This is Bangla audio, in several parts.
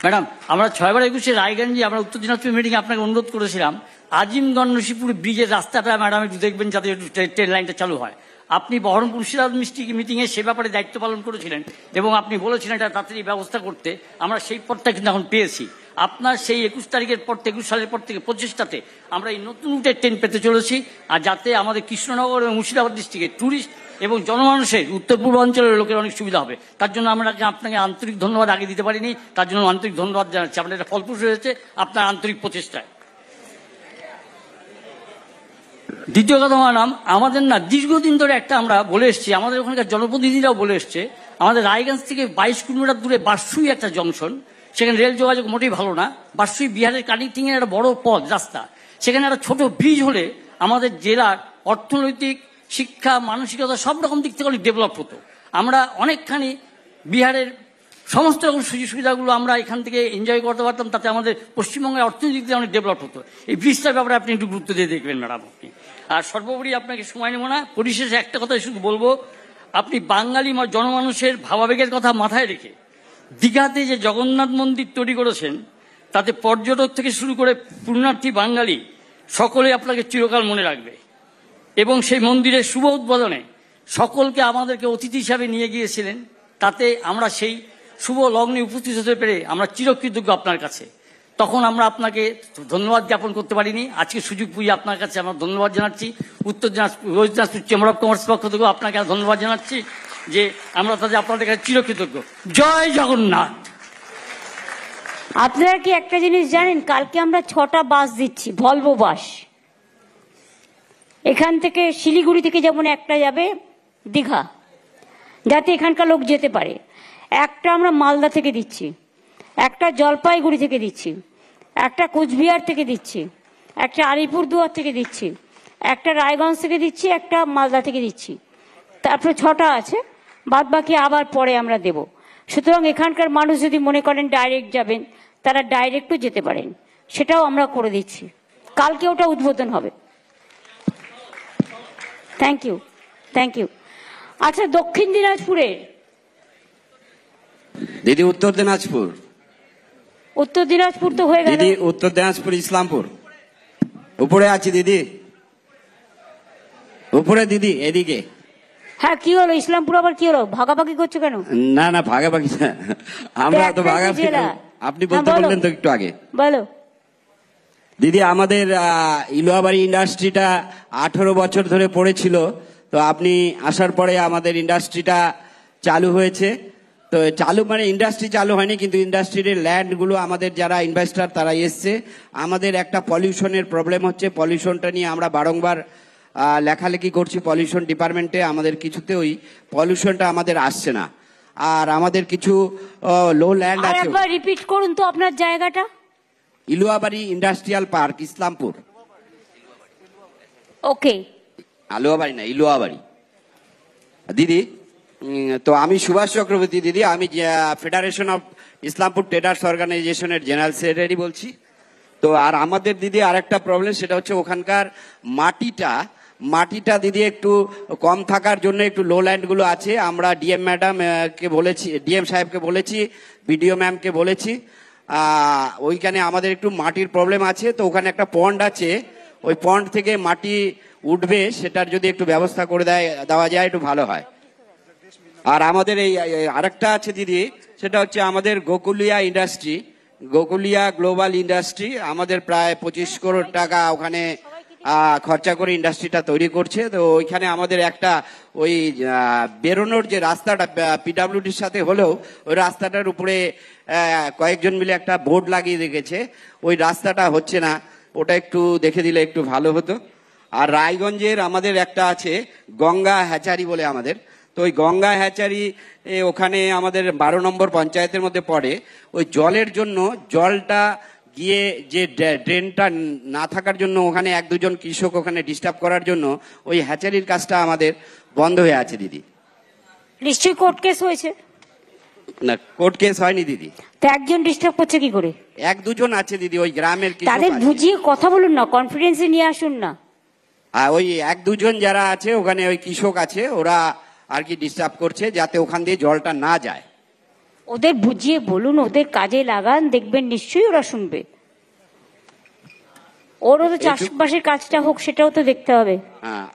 ম্যাডাম, আমরা 6/21 রায়গঞ্জে আমরা উত্তর দিনাজপুর মিটিংয়ে আপনাকে অনুরোধ করেছিলাম আজিমগঞ্জ নসিপুর ব্রিজের রাস্তাটা ম্যাডাম একটু দেখবেন যাতে একটু ট্রেন লাইনটা চালু হয়। আপনি বহরমপুর মুর্শিদাবাদ মিটিংয়ে সে ব্যাপারে দায়িত্ব পালন করেছিলেন এবং আপনি বলেছিলেন এটা তাড়াতাড়ি ব্যবস্থা করতে। আমরা সেই পথটা কিন্তু এখন পেয়েছি। আপনার সেই 21 তারিখের পর 21 সালের পর থেকে 25টাতে আমরা এই নতুন রুটের ট্রেন পেতে চলেছি। আর যাতে আমাদের কৃষ্ণনগর এবং মুর্শিদাবাদ ডিস্ট্রিক্টে ট্যুরিস্ট এবং জনমানুষের উত্তর পূর্বাঞ্চলের লোকের অনেক সুবিধা হবে। তার জন্য আমরা আপনাকে আন্তরিক ধন্যবাদ আগে দিতে পারিনি, তার জন্য আন্তরিক ধন্যবাদ জানাচ্ছি। আপনার এটা ফলপ্রসূ হয়েছে আপনার আন্তরিক প্রচেষ্টায়। দ্বিতীয় কথা ম্যাডাম, আমাদের না দীর্ঘদিন ধরে একটা আমরা বলে এসছি, আমাদের ওখানকার জনপ্রতিনিধিরাও বলে এসছে, আমাদের রায়গঞ্জ থেকে 22 কিলোমিটার দূরে বারসুই একটা জংশন, সেখানে রেল যোগাযোগ মোটেই ভালো না। বারসুই বিহারের কানেক্টিং এর একটা বড় পথ রাস্তা, সেখানে একটা ছোট ব্রিজ হলে আমাদের জেলার অর্থনৈতিক, শিক্ষা, মানসিকতা সব রকম দিক থেকে অনেক ডেভেলপ হতো। আমরা অনেকখানি বিহারের সমস্ত রকম সুযোগ সুবিধাগুলো আমরা এখান থেকে এনজয় করতে পারতাম, তাতে আমাদের পশ্চিমবঙ্গের অর্থনৈতিক দিক অনেক ডেভেলপ হতো। এই ব্রিজটার ব্যাপারে আপনি একটু গুরুত্ব দিয়ে দেখবেন ম্যাডাম আপনি। আর সর্বোপরি আপনাকে সময় নেব না, পরিশেষে একটা কথাই শুধু বলবো, আপনি বাঙালি জনমানুষের ভাবাবেগের কথা মাথায় রেখে দীঘাতে যে জগন্নাথ মন্দির তৈরি করেছেন, তাতে পর্যটক থেকে শুরু করে পুণ্যার্থী বাঙালি সকলে আপনাকে চিরকাল মনে রাখবে। এবং সেই মন্দিরের শুভ উদ্বোধনে সকলকে আমাদেরকে অতিথি হিসাবে নিয়ে গিয়েছিলেন, তাতে আমরা সেই শুভ লগ্নে উপস্থিত হতে পেরে আমরা চিরকৃতজ্ঞ আপনার কাছে। তখন আমরা আপনাকে ধন্যবাদ জ্ঞাপন করতে পারিনি, আজকে সুযোগ পেয়ে আপনার কাছে আমরা ধন্যবাদ জানাচ্ছি। উত্তর দিনাজপুর চেম্বার অফ কমার্স পক্ষ থেকেও আপনাকে ধন্যবাদ জানাচ্ছি যে আমরা তাদের আপনাদের কাছে চিরকৃতজ্ঞ। জয় জগন্নাথ। আপনারা কি একটা জিনিস জানেন, কালকে আমরা 6টা বাস দিচ্ছি, ভলভো বাস। এখান থেকে শিলিগুড়ি থেকে যেমন একটা যাবে দীঘা, যাতে এখানকার লোক যেতে পারে। একটা আমরা মালদা থেকে দিচ্ছি, একটা জলপাইগুড়ি থেকে দিচ্ছি, একটা কোচবিহার থেকে দিচ্ছি, একটা আলিপুরদুয়ার থেকে দিচ্ছি, একটা রায়গঞ্জ থেকে দিচ্ছি, একটা মালদা থেকে দিচ্ছি। তারপরে 6টা আছে, বাদ বাকি আবার পরে আমরা দেব। সুতরাং এখানকার মানুষ যদি মনে করেন ডাইরেক্ট যাবেন, তারা ডাইরেক্টও যেতে পারেন, সেটাও আমরা করে দিচ্ছি। কালকে ওটা উদ্বোধন হবে। Thank you, thank you. আচ্ছা, দক্ষিণ দিনাজপুরের দিদি উত্তর দিনাজপুর। উত্তর দিনাজপুর তো হয়ে গেল দিদি, উত্তর দিনাজপুর ইসলামপুর উপরে আছে দিদি, উপরে দিদি এদিকে। হ্যাঁ, কি হলো ইসলামপুর আবার কি হলো, ভাগাভাগি করছো কেন? না না, ভাগাভাগি না, আমরা তো ভাগাভাগি, আপনি বলতে বললেন তো একটু আগে। বলো দিদি, আমাদের ইলোয়াবাড়ি ইন্ডাস্ট্রিটা 18 বছর ধরে পড়েছিল, তো আপনি আসার পরে আমাদের ইন্ডাস্ট্রিটা চালু হয়েছে। তো চালু মানে ইন্ডাস্ট্রি চালু হয়নি, কিন্তু ইন্ডাস্ট্রির ল্যান্ডগুলো আমাদের যারা ইনভেস্টর তারা এসছে। আমাদের একটা পলিউশনের প্রবলেম হচ্ছে, পলিউশনটা নিয়ে আমরা বারংবার লেখালেখি করছি পলিউশন ডিপার্টমেন্টে, আমাদের কিছুতে ওই পলিউশনটা আমাদের আসছে না। আর আমাদের কিছু লো ল্যান্ড আছে। একবার রিপিট করুন তো আপনার জায়গাটা। ইলুয়াবাড়ি ইন্ডাস্ট্রিয়াল পার্ক, ইসলামপুর। ওকে, আলুয়াবাড়ি না, ইলুয়াবাড়ি। দিদি, তো আমি সুভাষ চক্রবর্তী দিদি, আমি ফেডারেশন অফ ইসলামপুর ট্রেডার্স অর্গানাইজেশনের জেনারেল সেক্রেটারি বলছি। তো আর আমাদের দিদি আরেকটা প্রবলেম, সেটা হচ্ছে ওখানকার মাটিটা দিদি একটু কম থাকার জন্য একটু লো ল্যান্ডগুলো আছে। আমরা ডিএম ম্যাডাম কে বলেছি, ডিএম সাহেবকে বলেছি, বিডিও ম্যামকে বলেছি, ওইখানে আমাদের একটু মাটির প্রবলেম আছে। তো ওখানে একটা পন্ড আছে, ওই পন্ড থেকে মাটি উঠবে, সেটার যদি একটু ব্যবস্থা করে দেওয়া যায় একটু ভালো হয়। আর আমাদের এই আরেকটা আছে দিদি, সেটা হচ্ছে আমাদের গোকুলিয়া ইন্ডাস্ট্রি, গোকুলিয়া গ্লোবাল ইন্ডাস্ট্রি, আমাদের প্রায় 25 করোড় টাকা ওখানে খরচা করে ইন্ডাস্ট্রিটা তৈরি করছে। তো ওইখানে আমাদের একটা ওই বেরোনোর যে রাস্তাটা পিডাব্লিউডির সাথে হলেও ওই রাস্তাটার উপরে কয়েকজন মিলে একটা বোর্ড লাগিয়ে রেখেছে, ওই রাস্তাটা হচ্ছে না, ওটা একটু দেখে দিলে একটু ভালো হতো। আর রায়গঞ্জের আমাদের একটা আছে গঙ্গা হ্যাচারি বলে আমাদের, তো ওই গঙ্গা হ্যাচারি ওখানে আমাদের 12 নম্বর পঞ্চায়েতের মধ্যে পড়ে। ওই জলের জন্য, জলটা গিয়ে যে ড্রেনটা না থাকার জন্য ওখানে 1-2 জন কৃষক ওখানে ডিস্টার্ব করার জন্য ওই হ্যাচারির কাজটা আমাদের বন্ধ হয়ে আছে দিদি। নিশ্চয়ই কোর্ট কেস হয়েছে? না, কোর্ট কেস হয়নি দিদি। তো একজন ডিস্টার্ব করছে কি করে? 1-2 জন আছে দিদি, ওই গ্রামের কৃষক। তাদের বুঝিয়ে কথা বলুন না, কনফিডেন্সে নিয়ে আসুন না। ওই 1-2 জন যারা আছে ওখানে, ওই কৃষক আছে, ওরা আর কি ডিস্টার্ব করছে যাতে ওখান দিয়ে জলটা না যায়। ওদের বুঝিয়ে বলুন, ওদের কাজে লাগান, দেখবেন নিশ্চয়ই ওরা শুনবে। ওরও তো চাষবাসের কাজটা হোক, সেটাও তো দেখতে হবে। হ্যাঁ,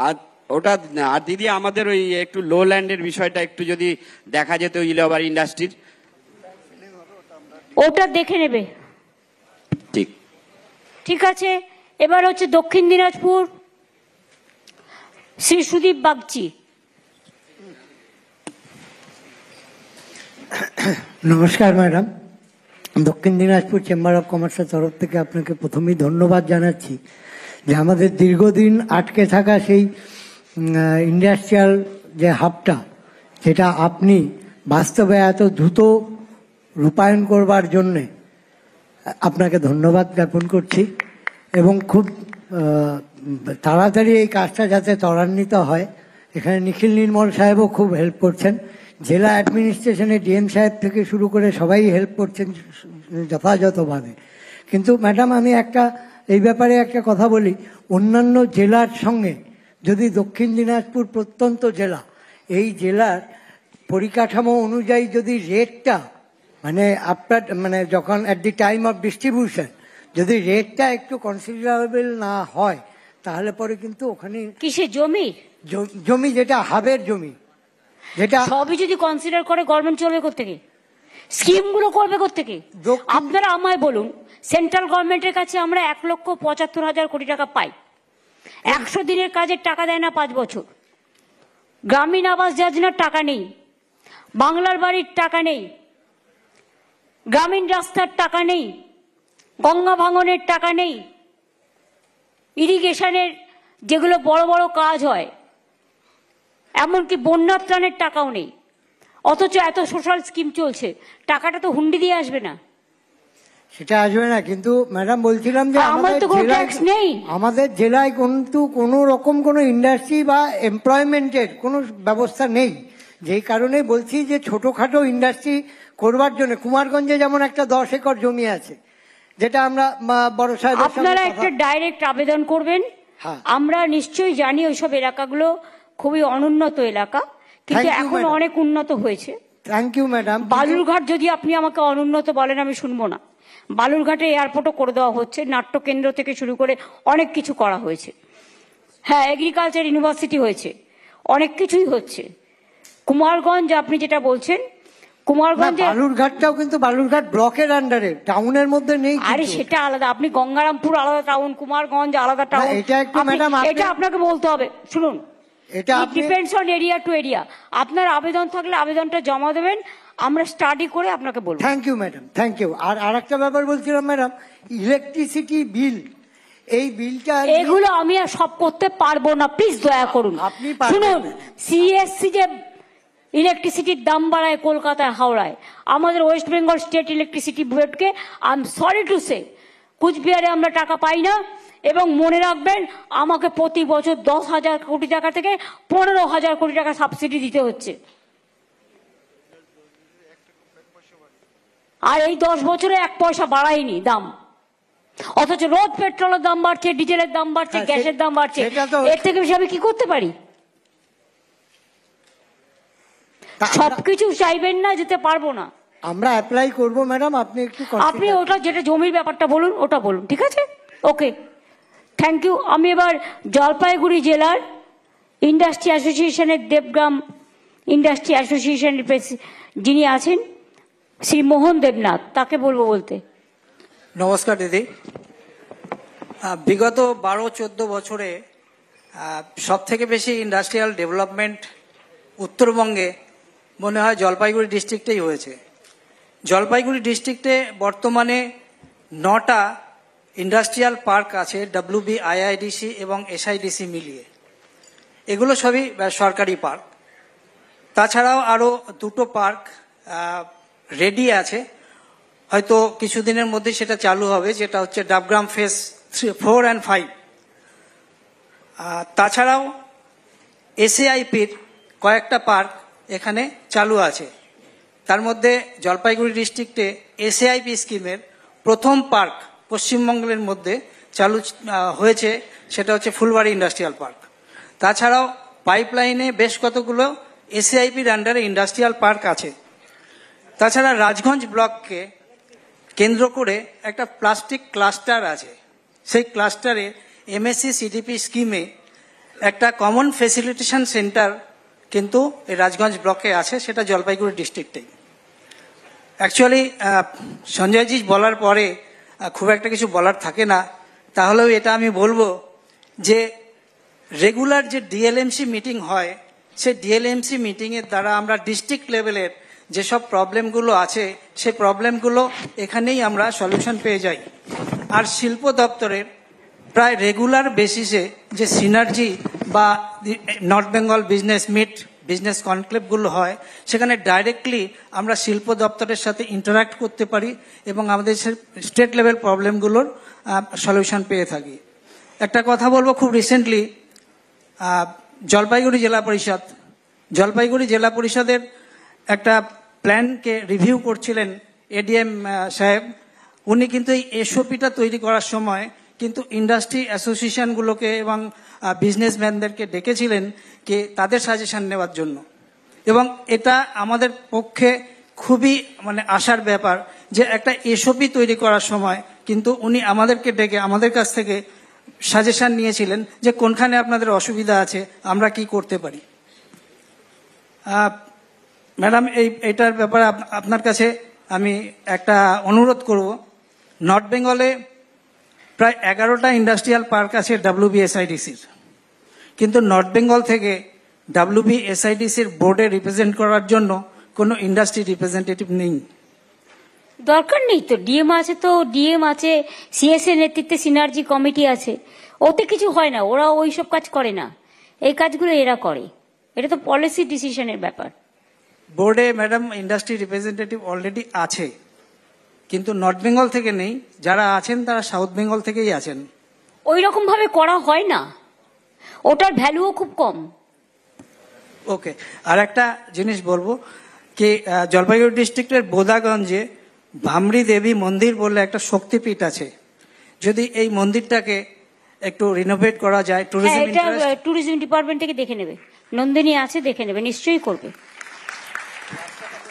আর ওটা আর দিদি আমাদের ওই একটু লো ল্যান্ডের বিষয়টা একটু যদি দেখা যেত ইলাহাবাদ ইন্ডাস্ট্রির। ওটা দেখে নেবে। ঠিক ঠিক আছে, এবার হচ্ছে দক্ষিণ দিনাজপুর, শ্রী সুদীপ বাগচি। নমস্কার ম্যাডাম, দক্ষিণ দিনাজপুর চেম্বার অফ কমার্সের তরফ থেকে আপনাকে প্রথমেই ধন্যবাদ জানাচ্ছি যে আমাদের দীর্ঘদিন আটকে থাকা সেই ইন্ডাস্ট্রিয়াল যে হাবটা, যেটা আপনি বাস্তবে এত দ্রুত রূপায়ণ করবার জন্যে আপনাকে ধন্যবাদ জ্ঞাপন করছি। এবং খুব তাড়াতাড়ি এই কাজটা যাতে ত্বরান্বিত হয়, এখানে নিখিল নির্মল সাহেবও খুব হেল্প করছেন, জেলা অ্যাডমিনিস্ট্রেশনে ডিএম সাহেব থেকে শুরু করে সবাই হেল্প করছেন যথাযথভাবে। কিন্তু ম্যাডাম, আমি এই ব্যাপারে একটা কথা বলি, অন্যান্য জেলার সঙ্গে যদি দক্ষিণ দিনাজপুর প্রত্যন্ত জেলা, এই জেলার পরিকাঠামো অনুযায়ী যদি রেটটা যখন at the time of distribution যদি রেটটা একটু কনসিডারেবল না হয়, তাহলে পরে কিন্তু ওখানে কিসে জমি যেটা হাবের জমি, যেটা সবই যদি কনসিডার করে, গভর্নমেন্ট চলবে কোত্থেকে? স্কিমগুলো করবে কোত্থেকে? আপনারা আমায় বলুন, সেন্ট্রাল গভর্নমেন্টের কাছে আমরা 1,75,000 কোটি টাকা পাই, 100 দিনের কাজের টাকা দেয় না 5 বছর। গ্রামীণ আবাস যোজনার টাকা নেই, বাংলার বাড়ির টাকা নেই, গ্রামীণ রাস্তার টাকা নেই, গঙ্গা ভাঙনের টাকা নেই, ইরিগেশনের যেগুলো বড় বড় কাজ হয়, এমনকি বন্যা ত্রাণের টাকাও নেই। অথচ এত সোশ্যাল স্কিম চলছে, টাকাটা তো হুন্ডি দিয়ে আসবে না। সেটা আসবে না, কিন্তু ম্যাডাম বলছিলাম যে আমাদের জেলায় কিন্তু কোনো রকম কোনো ইন্ডাস্ট্রি বা এমপ্লয়মেন্টের কোনো ব্যবস্থা নেই। যেই কারণে বলছি যে ছোটখাটো ইন্ডাস্ট্রি করবার জন্য কুমারগঞ্জে যেমন একটা 10 একর জমি আছে, যেটা আমরা বড় সাহেব, আপনারা একটা ডাইরেক্ট আবেদন করবেন। আমরা নিশ্চয়ই জানি ওইসব এলাকাগুলো খুবই অনুন্নত এলাকা, কিন্তু এখন অনেক উন্নত হয়েছে। Thank you madam. বালুরঘাট যদি আপনি আমাকে অনুন্নত বলেন, আমি শুনবো না। বালুরঘাটে এয়ারপোর্টও করে দেওয়া হচ্ছে, নাট্যকেন্দ্র থেকে শুরু করে অনেক কিছু করা হয়েছে। হ্যাঁ, এগ্রিকালচার ইউনিভার্সিটি হয়েছে, অনেক কিছুই হচ্ছে। কুমারগঞ্জ আপনি যেটা বলছেন, কুমারগঞ্জে বালুরঘাটটাও কিন্তু বালুরঘাট ব্লকের আন্ডারে, টাউনের মধ্যে নেই। আরে সেটা আলাদা, আপনি গঙ্গারামপুর আলাদা টাউন, কুমারগঞ্জ আলাদা টাউন। এটা একটু ম্যাডাম, এটা আপনাকে বলতে হবে। শুনুন, এটা depends on area to area. আপনার আবেদন থাকলে আবেদনটা জমা দেবেন, আমরা স্টাডি করে আপনাকে বলবো। Thank you madam, thank you. আর একটা ব্যাপার বলছিলাম ম্যাডাম, ইলেকট্রিসিটি বিল, এই বিলটা, এগুলো আমি আর সব করতে পারবো না, প্লিজ দয়া করুন। আপনি শুনুন, সিএসসি যে ইলেকট্রিসিটির দাম বাড়ায় কলকাতায়, হাওড়ায়, আমাদের ওয়েস্ট বেঙ্গল স্টেট ইলেকট্রিসিটি বোর্ডকে I am sorry to say, কুচবিহারে আমরা টাকা পাই না। এবং মনে রাখবেন, আমাকে প্রতি বছর 10,000 কোটি টাকা থেকে 15,000 কোটি টাকা সাবসিডি দিতে হচ্ছে। আর এই 10 বছরে 1 পয়সা বাড়ায়নি দাম, অথচ রোজ পেট্রোলের দাম বাড়ছে, ডিজেলের দাম বাড়ছে, গ্যাসের দাম বাড়ছে। এর থেকে বেশি আমি কি করতে পারি? সবকিছু চাইবেন না, যেতে পারবো না। আমরা অ্যাপ্লাই করবো ম্যাডাম, আপনি ওটা যেটা জমির ব্যাপারটা বলুন, ওটা বলুন। ঠিক আছে, ওকে, থ্যাংক ইউ। আমি এবার জলপাইগুড়ি জেলার ইন্ডাস্ট্রি অ্যাসোসিয়েশনের, দেবগ্রাম ইন্ডাস্ট্রি অ্যাসোসিয়েশনের যিনি আছেন শ্রী মোহন দেবনাথ, তাকে বলবো বলতে। নমস্কার দিদি। বিগত 12-14 বছরে সব থেকে বেশি ইন্ডাস্ট্রিয়াল ডেভেলপমেন্ট উত্তরবঙ্গে মনে হয় জলপাইগুড়ি ডিস্ট্রিক্টেই হয়েছে। জলপাইগুড়ি ডিস্ট্রিক্টে বর্তমানে 9টা ইন্ডাস্ট্রিয়াল পার্ক আছে, WBIIDC এবং SIDC মিলিয়ে। এগুলো সবই সরকারি পার্ক। তাছাড়াও আরও 2টো পার্ক রেডি আছে, হয়তো কিছুদিনের মধ্যে সেটা চালু হবে, যেটা হচ্ছে ডাবগ্রাম ফেজ 4 and 5। তাছাড়াও SAIPর কয়েকটা পার্ক এখানে চালু আছে। তার মধ্যে জলপাইগুড়ি ডিস্ট্রিক্টে SAIP স্কিমের প্রথম পার্ক পশ্চিমবঙ্গের মধ্যে চালু হয়েছে, সেটা হচ্ছে ফুলবাড়ি ইন্ডাস্ট্রিয়াল পার্ক। তাছাড়াও পাইপলাইনে বেশ কতগুলো SAIPর আন্ডারে ইন্ডাস্ট্রিয়াল পার্ক আছে। তাছাড়া রাজগঞ্জ ব্লককে কেন্দ্র করে একটা প্লাস্টিক ক্লাস্টার আছে। সেই ক্লাস্টারে এমএসসি সিডিপি স্কিমে একটা কমন ফেসিলিটেশন সেন্টার কিন্তু এই রাজগঞ্জ ব্লকে আছে, সেটা জলপাইগুড়ি ডিস্ট্রিক্টেই। অ্যাকচুয়ালি সঞ্জয়জি বলার পরে খুব একটা কিছু বলার থাকে না, তাহলেও এটা আমি বলবো যে রেগুলার যে ডিএলএমসি মিটিং হয়, সেই ডিএলএমসি মিটিংয়ের দ্বারা আমরা ডিস্ট্রিক্ট লেভেলের যেসব প্রবলেমগুলো আছে সেই প্রবলেমগুলো এখানেই আমরা সলিউশন পেয়ে যাই। আর শিল্প দপ্তরের প্রায় রেগুলার বেসিসে যে সিনার্জি বা North Bengal business meet, business কনক্লেভগুলো হয়, সেখানে ডাইরেক্টলি আমরা শিল্প দপ্তরের সাথে ইন্টারাক্ট করতে পারি এবং আমাদের স্টেট লেভেল প্রবলেমগুলোর সলিউশন পেয়ে থাকি। একটা কথা বলবো, খুব রিসেন্টলি জলপাইগুড়ি জেলা পরিষদের একটা প্ল্যানকে রিভিউ করছিলেন এডিএম সাহেব। উনি কিন্তু এই এসওপিটা তৈরি করার সময় কিন্তু ইন্ডাস্ট্রি অ্যাসোসিয়েশনগুলোকে এবং বিজনেসম্যানদেরকে ডেকেছিলেন কি তাদের সাজেশন নেওয়ার জন্য, এবং এটা আমাদের পক্ষে খুবই আশার ব্যাপার যে একটা এসওপি তৈরি করার সময় কিন্তু উনি আমাদেরকে ডেকে আমাদের কাছ থেকে সাজেশন নিয়েছিলেন যে কোনখানে আপনাদের অসুবিধা আছে, আমরা কি করতে পারি। ম্যাডাম, এইটার ব্যাপারে আপনার কাছে আমি একটা অনুরোধ করব। নর্থ বেঙ্গলে প্রায় 11টা ইন্ডাস্ট্রিয়াল পার্ক আছে WBSIDCর, কিন্তু নর্থ বেঙ্গল থেকে WBSIDCর বোর্ডে রিপ্রেজেন্ট করার জন্য কোনো ইন্ডাস্ট্রি রিপ্রেজেন্টেটিভ নেই। দরকার নেই তো, ডিএম আছে তো, ডিএম আছে, সিএসএ নেতৃত্বে সিনার্জি কমিটি আছে, ওতে কিছু হয় না, ওরা ওই সব কাজ করে না, এই কাজগুলো এরা করে। এটা তো পলিসি ডিসিশনের ব্যাপার। বোর্ডে ম্যাডাম ইন্ডাস্ট্রি রিপ্রেজেন্টেটিভ অলরেডি আছে, কিন্তু নর্থ বেঙ্গল থেকে নেই, যারা আছেন তারা সাউথ বেঙ্গল থেকেই আছেন। ওই রকম ভাবে করা হয় না, ওটার ভ্যালুও খুব কম। ওকে, আর একটা জিনিস বলবো কি, জলপাইগুড়ি ডিস্ট্রিক্টের বোদাগঞ্জে ভামরি দেবী মন্দির বলে একটা শক্তিপীঠ আছে। যদি এই মন্দিরটাকে একটু রিনোভেট করা যায়, ট্যুরিজম ডিপার্টমেন্ট থেকে দেখে নেবে, নন্দিনী আছে, দেখে নেবে, নিশ্চয়ই করবে।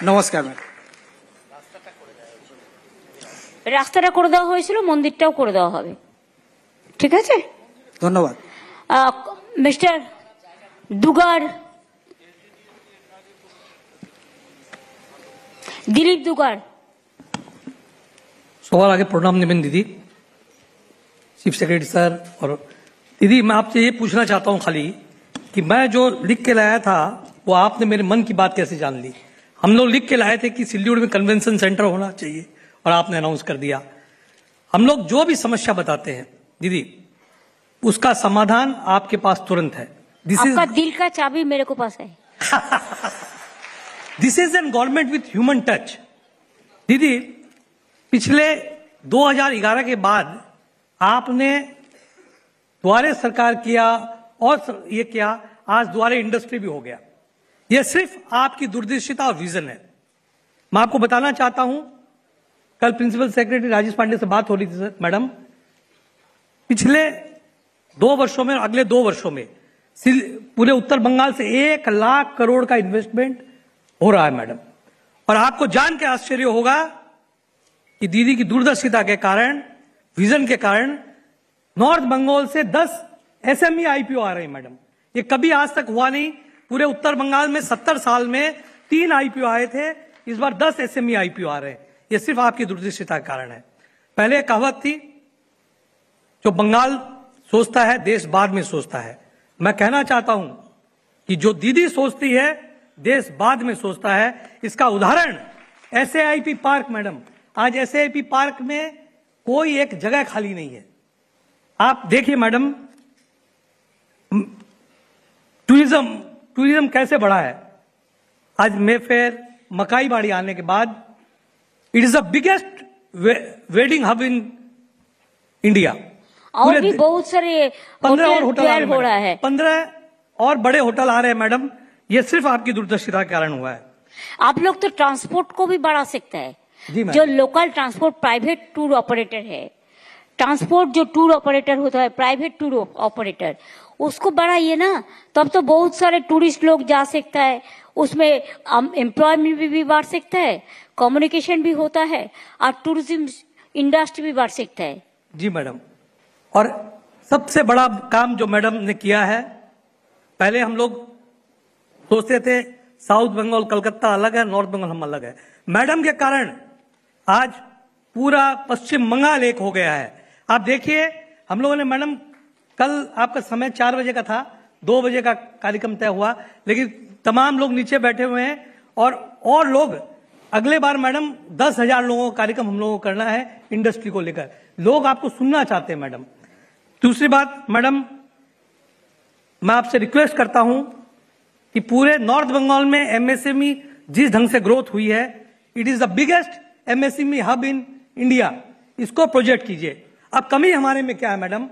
নমস্কার ম্যাম। রাস্তাটা করে দেওয়া হয়েছিল, মন্দিরটাও করে দেওয়া হবে, ঠিক আছে? ধন্যবাদ। মিস্টার দুগার, दिलीप दुगार। सवाल आगे। प्रणाम निबिन दीदी, चीफ सेक्रेटरी सर। और दीदी, मैं आपसे ये पूछना चाहता हूँ खाली कि मैं जो लिख के लाया था वो आपने मेरे मन की बात कैसे जान ली? हम लोग लिख के लाए थे कि सिल्लीगुड़ी में कन्वेंशन सेंटर होना चाहिए और आपने अनाउंस कर दिया। हम लोग जो भी समस्या बताते हैं दीदी, उसका समाधान आपके पास तुरंत है। आपका दिल का चाबी मेरे को पास है। This is an government with human touch. दीदी, पिछले 2011 के बाद आपने द्वारे सरकार किया और ये किया, आज द्वारे इंडस्ट्री भी हो गया। यह सिर्फ आपकी दूरदर्शिता और विजन है। मैं आपको बताना चाहता हूं, कल प्रिंसिपल सेक्रेटरी राजेश पांडे से बात हो रही थी सर मैडम, पिछले 2 वर्षों में, अगले 2 वर्षों में पूरे उत्तर बंगाल से 1 लाख करोड़ का इन्वेस्टमेंट हो रहा है मैडम। और आपको जान के आश्चर्य होगा कि दीदी की दूरदर्शिता के कारण, विजन के कारण नॉर्थ बंगाल से 10 SME IPO आ रहे हैं मैडम। ये कभी आज तक हुआ नहीं। पूरे उत्तर बंगाल में 70 साल में 3 IPO आए थे, इस बार 10 SME IPO आ रहे हैं। ये सिर्फ आपकी दूरदर्शिता के कारण है। पहले एक कहावत थी, जो बंगाल सोचता है देश बाद में सोचता है। मैं कहना चाहता हूं कि जो दीदी सोचती है देश बाद में सोचता है। इसका उदाहरण SAIP पार्क मैडम। आज SAIP पार्क में कोई एक जगह खाली नहीं है। आप देखिए मैडम, टूरिज्म कैसे बढ़ा है। आज मेफेयर, मकाई बाड़ी आने के बाद it is the biggest wedding hub in India. और भी बहुत सारे 15 और होटल हो रहा है, 15 और बड़े होटल आ रहे हैं मैडम। ये सिर्फ आपकी दूरदर्शिता के कारण हुआ है। आप लोग तो ट्रांसपोर्ट को भी बढ़ा सकते हैं। जी मैम। जो local transport private tour operator है, ट्रांसपोर्ट जो टूर ऑपरेटर होता है, प्राइवेट टूर ऑपरेटर, उसको बढ़ाइए ना, तब तो बहुत सारे टूरिस्ट लोग जा सकता है, उसमें एम्प्लॉयमेंट भी बढ़ सकता है, कम्युनिकेशन भी होता है और टूरिज्म इंडस्ट्री भी बढ़ सकता है। जी मैडम, और सबसे बड़ा काम जो मैडम ने किया है, पहले हम लोग सोचते थे साउथ बंगाल कलकत्ता अलग है, नॉर्थ बंगाल हम अलग है। मैडम के कारण आज पूरा पश्चिम बंगाल एक हो गया है। आप देखिए, हम लोगों ने मैडम, कल आपका समय 4 बजे का था, 2 बजे का कार्यक्रम तय हुआ, लेकिन तमाम लोग नीचे बैठे हुए हैं और लोग अगले बार मैडम 10,000 लोगों का कार्यक्रम हम लोगों को करना है इंडस्ट्री को लेकर। लोग आपको सुनना चाहते हैं मैडम। दूसरी बात मैडम, मैं आपसे रिक्वेस्ट करता हूं कि पूरे नॉर्थ बंगाल में एमएसएमई जिस ढंग से ग्रोथ हुई है, it is the biggest MSME hub in India, इसको प्रोजेक्ट कीजिए। अब कमी हमारे में क्या है मैडम?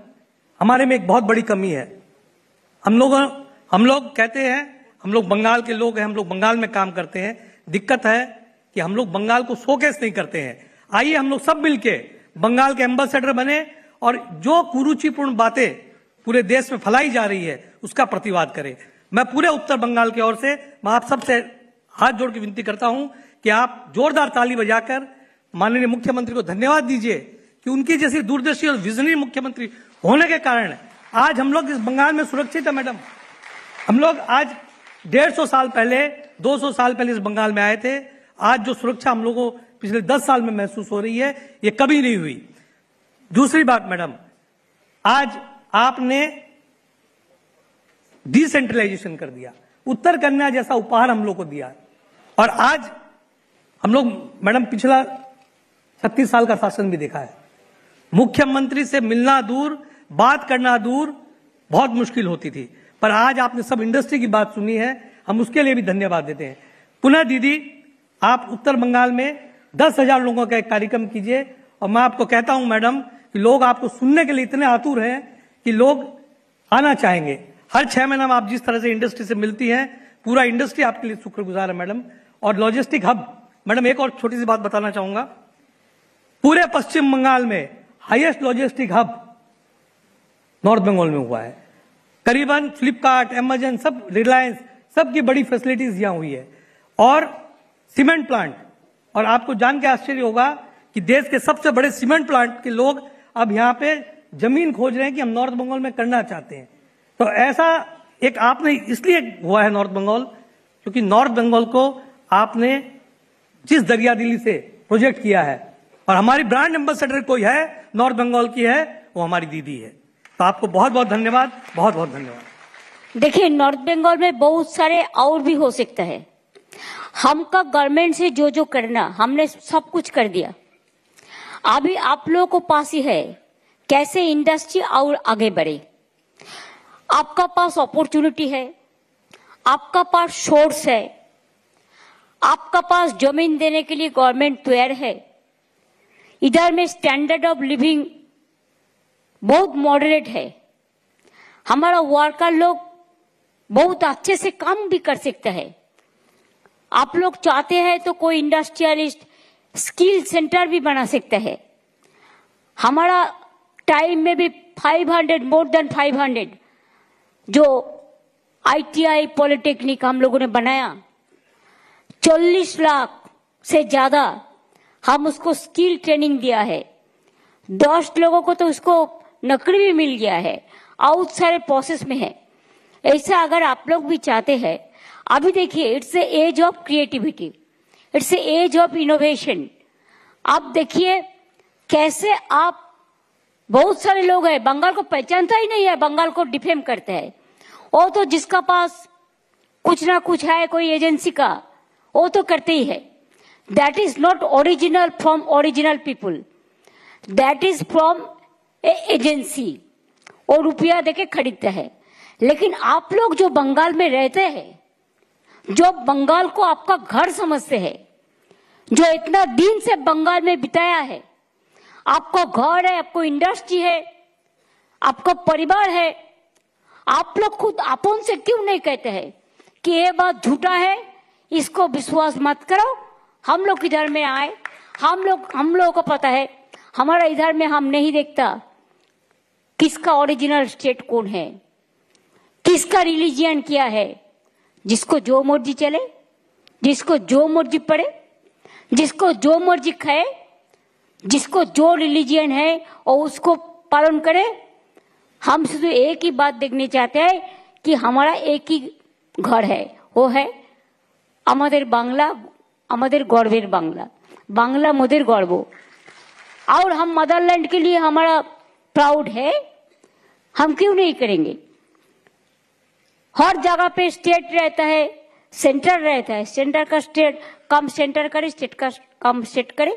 हमारे में एक बहुत बड़ी कमी है। हम लोग कहते हैं हम लोग बंगाल के लोग हैं, हम लोग बंगाल में काम करते हैं। दिक्कत है कि हम लोग बंगाल को शोकेस नहीं करते हैं। आइए हम लोग सब मिलके बंगाल के एम्बेसडर बने और जो कुरुचिपूर्ण बातें पूरे देश में फैलाई जा रही है उसका प्रतिवाद करें। मैं पूरे उत्तर बंगाल की ओर से मैं आप सबसे हाथ जोड़ के विनती करता हूं कि आप जोरदार ताली बजाकर माननीय मुख्यमंत्री को धन्यवाद दीजिए कि उनकी जैसी दूरदर्शी और विजनरी मुख्यमंत्री होने के कारण आज हम लोग इस बंगाल में सुरक्षित है मैडम। हम लोग आज 150 साल पहले, 200 साल पहले इस बंगाल में आए थे। आज जो सुरक्षा हम लोगों को पिछले 10 साल में महसूस हो रही है, ये कभी नहीं हुई। दूसरी बात मैडम, आज आपने डिसेंट्रलाइजेशन कर दिया, उत्तर कन्या जैसा उपहार हम लोग को दिया, और आज हम लोग मैडम पिछला 36 साल का शासन भी देखा है। मुख्यमंत्री से मिलना दूर, बात करना दूर, बहुत मुश्किल होती थी, पर आज आपने सब इंडस्ट्री की बात सुनी है, हम उसके लिए भी धन्यवाद देते हैं। पुनः दीदी, आप उत्तर बंगाल में 10,000 लोगों का एक कार्यक्रम कीजिए, और मैं आपको कहता हूं मैडम कि लोग आपको सुनने के लिए इतने आतुर हैं कि लोग आना चाहेंगे। हर 6 महीने में आप जिस तरह से इंडस्ट्री से मिलती हैं, पूरा इंडस्ट्री आपके लिए शुक्रगुजार है मैडम। और लॉजिस्टिक हब मैडम, एक और छोटी सी बात बताना चाहूंगा, पूरे पश्चिम बंगाल में highest logistic hub North Bengal में हुआ है। करीबन फ्लिपकार्ट, अमेजन, सब, रिलायंस, सबकी बड़ी फैसिलिटीज यहां हुई है। और सीमेंट प्लांट, और आपको जान के आश्चर्य होगा कि देश के सबसे बड़े सीमेंट प्लांट के लोग अब यहां पे जमीन खोज रहे हैं कि हम नॉर्थ बंगाल में करना चाहते हैं। तो ऐसा एक आपने इसलिए हुआ है नॉर्थ बंगाल, क्योंकि नॉर्थ बंगाल को आपने जिस दरियादिली से प्रोजेक्ट किया है, और हमारी ब्रांड एम्बेसडर कोई है नॉर्थ बंगाल की है, वो हमारी दीदी है। तो आपको बहुत बहुत धन्यवाद, बहुत बहुत धन्यवाद। देखिए, नॉर्थ बंगाल में बहुत सारे और भी हो सकता है। हमका गवर्नमेंट से जो जो करना, हमने सब कुछ कर दिया। अभी आप लोगों को पास ही है कैसे इंडस्ट्री और आगे बढ़े। आपका पास अपॉर्चुनिटी है, आपका पास सोर्स है, आपका पास जमीन देने के लिए गवर्नमेंट तैयार है। इधर में स्टैंडर्ड ऑफ लिविंग बहुत मॉडरेट है। हमारा वर्कर लोग बहुत अच्छे से काम भी कर सकता है। आप लोग चाहते हैं तो कोई इंडस्ट्रियलिस्ट स्किल सेंटर भी बना सकता है। हमारा टाइम में भी 500, मोर देन 500 जो ITI पॉलिटेक्निक हम लोगों ने बनाया, 40 लाख से ज्यादा हम उसको स्किल ट्रेनिंग दिया है। 10 लोगों को तो उसको नौकरी भी मिल गया है, आउट सारे प्रोसेस में है। ऐसा अगर आप लोग भी चाहते हैं, अभी देखिए, it's a age of creativity, it's a age of innovation. आप देखिए कैसे आप, बहुत सारे लोग हैं बंगाल को पहचानता ही नहीं है, बंगाल को डिफेम करते हैं। वो तो जिसका पास कुछ ना कुछ है कोई एजेंसी का, वो तो करते ही है। That is not original from original people, that is from A agency, और रुपया देके खरीदते हैं। लेकिन आप लोग जो बंगाल में रहते हैं, जो बंगाल को आपका घर समझते हैं, जो इतना दिन से बंगाल में बिताया है, आपको घर है, आपको इंडस्ट्री है, आपका परिवार है, आप लोग खुद अपन से क्यों नहीं कहते हैं कि ये बात झूठा है, इसको विश्वास मत करो। हम लोग इधर में आए, हम लोगों को पता है, हमारा इधर में हम नहीं देखता किसका ओरिजिनल स्टेट कौन है, किसका रिलीजियन क्या है। जिसको जो मर्जी चले, जिसको जो मर्जी पढ़े, जिसको जो मर्जी खाए, जिसको जो रिलीजियन है और उसको पालन करे। हम शुद्ध एक ही बात देखने चाहते हैं कि हमारा एक ही घर है, वो है আমাদের বাংলা, আমাদের গর্বের বাংলা। बांग्ला मोदर गौरव, और हम मदरलैंड के लिए हमारा प्राउड है, हम क्यों नहीं करेंगे। हर जगह पे स्टेट रहता है, सेंटर रहता है, सेंटर का स्टेट कम सेंटर करे, स्टेट का कम स्टेट करे।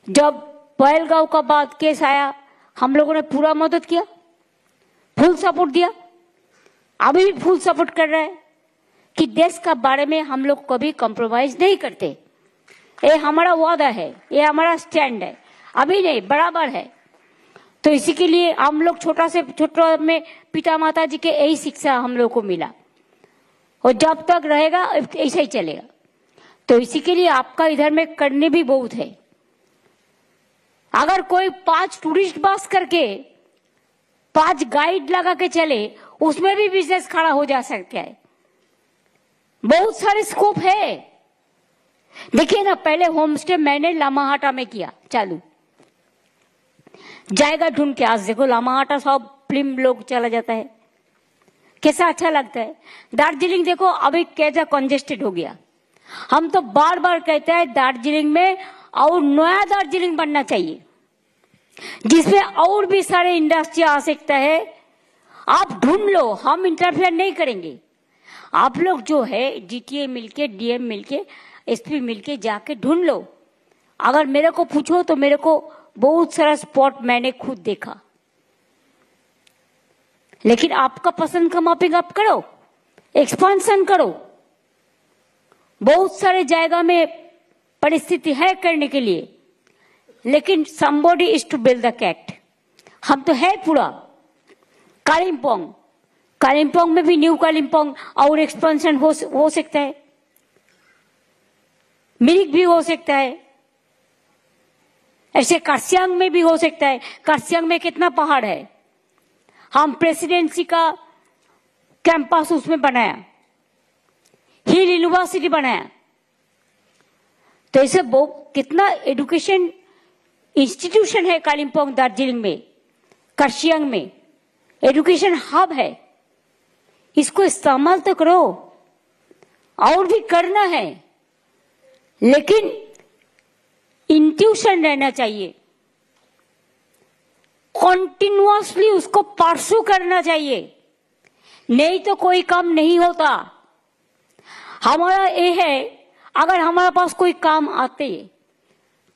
जब पहलगांव का बाद केस आया, हम लोगों ने पूरा मदद किया, फुल सपोर्ट दिया, अभी भी फुल सपोर्ट कर रहा है कि देश का बारे में हम लोग कभी कॉम्प्रोमाइज नहीं करते। ये हमारा वादा है, ये हमारा स्टैंड है, अभी नहीं बराबर है। तो इसी के लिए हम लोग छोटा से छोटा में पिता माता जी के यही शिक्षा हम लोग को मिला, और जब तक रहेगा ऐसा ही चलेगा। तो इसी के लिए आपका इधर में करने भी बहुत है। अगर कोई 5 टूरिस्ट बस करके 5 गाइड लगा के चले, उसमें भी बिजनेस खड़ा हो जा सकता है। बहुत सारे स्कोप है। देखिए ना, पहले होम स्टे मैंने लामाहाटा में किया चालू, जाएगा ढूंढ के। आज देखो लामाहाटा सब फिल्म लोग चला जाता है, कैसा अच्छा लगता है। दार्जिलिंग देखो अभी कैसा कंजेस्टेड हो गया। हम तो बार बार कहते हैं दार्जिलिंग में और नया दार्जिलिंग बनना चाहिए, जिसमें और भी सारे इंडस्ट्री आ सकता है। आप ढूंढ लो, हम इंटरफेयर नहीं करेंगे। आप लोग जो है जीटीए मिलके, डीएम मिलके, एसपी मिलके जाके ढूंढ लो। अगर मेरे को पूछो तो मेरे को बहुत सारा स्पॉट मैंने खुद देखा, लेकिन आपका पसंद का मैपिंग आप करो, एक्सपांशन करो। बहुत सारे जायगा में परिस्थिति है करने के लिए, लेकिन somebody is to build the cat। हम तो है पूरा कालिम्पोंग, कालिम्पोंग में भी न्यू कालिम्पोंग और एक्सपेंशन हो सकता है, मिरिक भी हो सकता है, ऐसे कार्सियांग में भी हो सकता है। कार्सियांग में कितना पहाड़ है, हम प्रेसिडेंसी का कैंपस उसमें बनाया, हिल यूनिवर्सिटी बनाया। तो ऐसे कितना एजुकेशन इंस्टीट्यूशन है कालिम्पोंग, दार्जिलिंग में, कार्सियांग में एजुकेशन हब है। इसको इस्तेमाल तो करो, और भी करना है, लेकिन इंट्यूशन रहना चाहिए, कॉन्टिन्यूअसली उसको परसू करना चाहिए, नहीं तो कोई काम नहीं होता। हमारा ये है, अगर हमारे पास कोई काम आते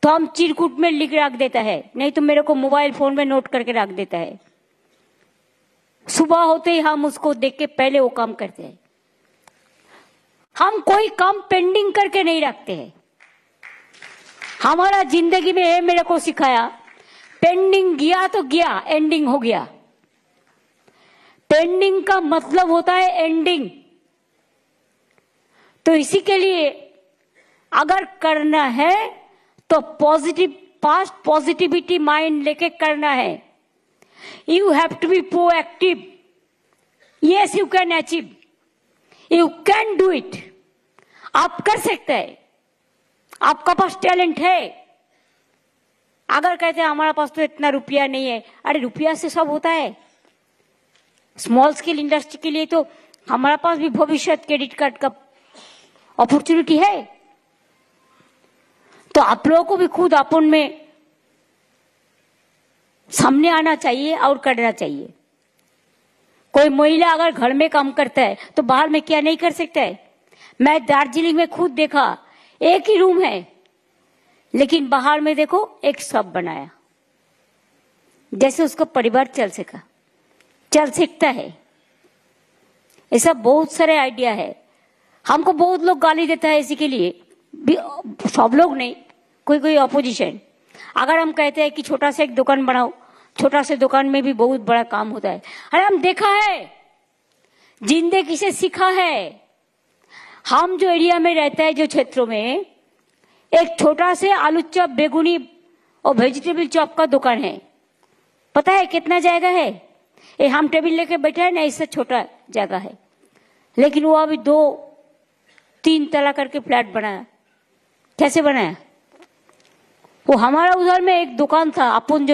तो हम चिरकुट में लिख रख देता है, नहीं तो मेरे को मोबाइल फोन में नोट करके रख देता है। सुबह होते ही हम उसको देख के पहले वो काम करते हैं। हम कोई काम पेंडिंग करके नहीं रखते हैं। हमारा जिंदगी में है, मेरे को सिखाया, पेंडिंग गया तो गया, एंडिंग हो गया। पेंडिंग का मतलब होता है एंडिंग। तो इसी के लिए अगर करना है तो पॉजिटिविटी माइंड लेके करना है। You have to be proactive. Yes, you can achieve, you can do it. आप कर सकते हैं, आपका पास टैलेंट है। अगर कहते हैं हमारे पास तो इतना रुपया नहीं है, अरे रुपया से सब होता है। स्मॉल स्केल इंडस्ट्री के लिए तो हमारे पास भी भविष्य क्रेडिट कार्ड का अपॉर्चुनिटी है। तो आप लोगों को भी खुद अपन में सामने आना चाहिए और करना चाहिए। कोई महिला अगर घर में काम करता है तो बाहर में क्या नहीं कर सकता है। मैं दार्जिलिंग में खुद देखा, एक ही रूम है, लेकिन बाहर में देखो एक शॉप बनाया, जैसे उसका परिवार चल सकता है। ऐसा बहुत सारे आइडिया है। हमको बहुत लोग गाली देता है इसी के लिए, सब लोग नहीं, कोई ऑपोजिशन। अगर हम कहते हैं कि छोटा सा एक दुकान बनाओ, छोटा से दुकान में भी बहुत बड़ा काम होता है। अरे हम देखा है, जिंदगी से सीखा है। हम जो एरिया में रहता है, जो क्षेत्रों में, एक छोटा से आलू चप बेगुनी और वेजिटेबल चॉप का दुकान है। पता है कितना जगह है? ये हम टेबल लेके बैठे हैं ना, इससे छोटा जगह है, लेकिन वो अभी 2-3 तला करके फ्लैट बनाया। कैसे बनाया? वो हमारा उधर में एक दुकान था, अपन